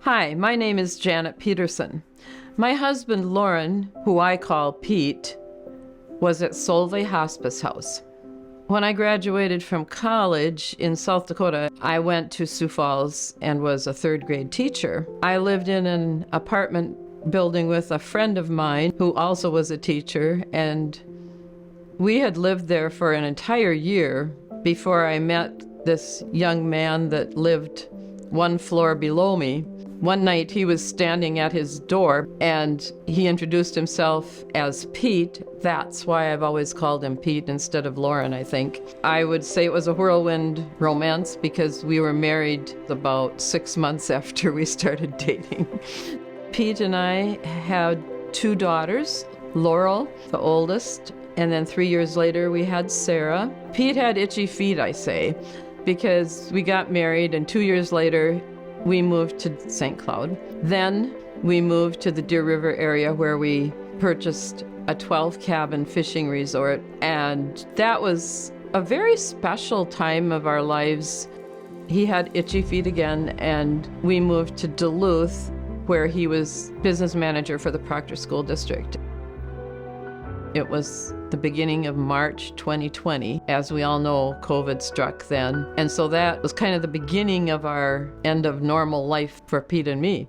Hi, my name is Janet Peterson. My husband, Lauren, who I call Pete, was at Solvay Hospice House. When I graduated from college in South Dakota, I went to Sioux Falls and was a third grade teacher. I lived in an apartment building with a friend of mine who also was a teacher, and we had lived there for an entire year before I met this young man that lived one floor below me. One night he was standing at his door and he introduced himself as Pete. That's why I've always called him Pete instead of Lauren, I think. I would say it was a whirlwind romance because we were married about 6 months after we started dating. Pete and I had 2 daughters, Laurel, the oldest, and then 3 years later we had Sarah. Pete had itchy feet, I say, because we got married and 2 years later we moved to St. Cloud. Then we moved to the Deer River area where we purchased a 12-cabin fishing resort, and that was a very special time of our lives. He had itchy feet again, and we moved to Duluth, where he was business manager for the Proctor School District. It was the beginning of March 2020. As we all know, COVID struck then. And so that was kind of the beginning of our end of normal life for Pete and me.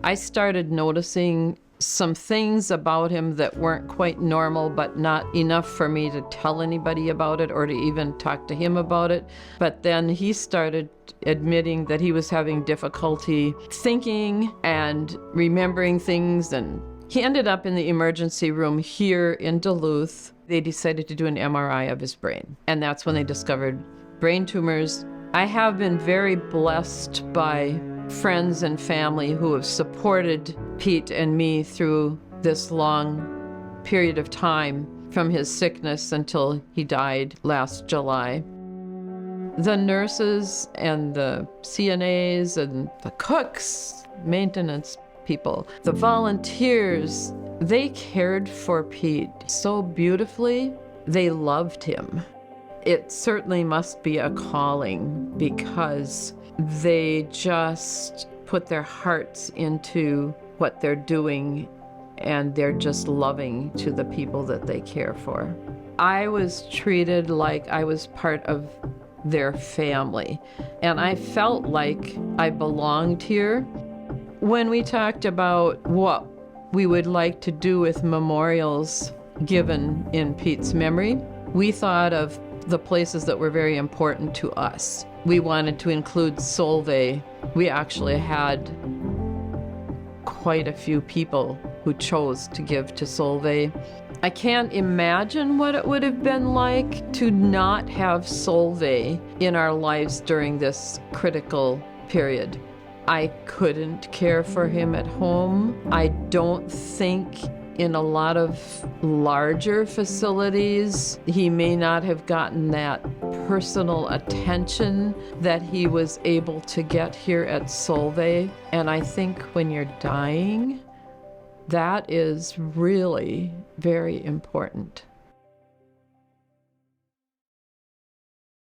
I started noticing some things about him that weren't quite normal, but not enough for me to tell anybody about it or to even talk to him about it. But then he started admitting that he was having difficulty thinking and remembering things, and he ended up in the emergency room here in Duluth. They decided to do an MRI of his brain, and that's when they discovered brain tumors. I have been very blessed by friends and family who have supported Pete and me through this long period of time from his sickness until he died last July. The nurses and the CNAs and the cooks, maintenance people, the volunteers, they cared for Pete so beautifully. They loved him. It certainly must be a calling because they just put their hearts into what they're doing, and they're just loving to the people that they care for. I was treated like I was part of their family, and I felt like I belonged here. When we talked about what we would like to do with memorials given in Pete's memory, we thought of the places that were very important to us. We wanted to include Solvay. We actually had quite a few people who chose to give to Solvay. I can't imagine what it would have been like to not have Solvay in our lives during this critical period. I couldn't care for him at home. I don't think in a lot of larger facilities he may not have gotten that personal attention that he was able to get here at Solvay. And I think when you're dying, that is really very important.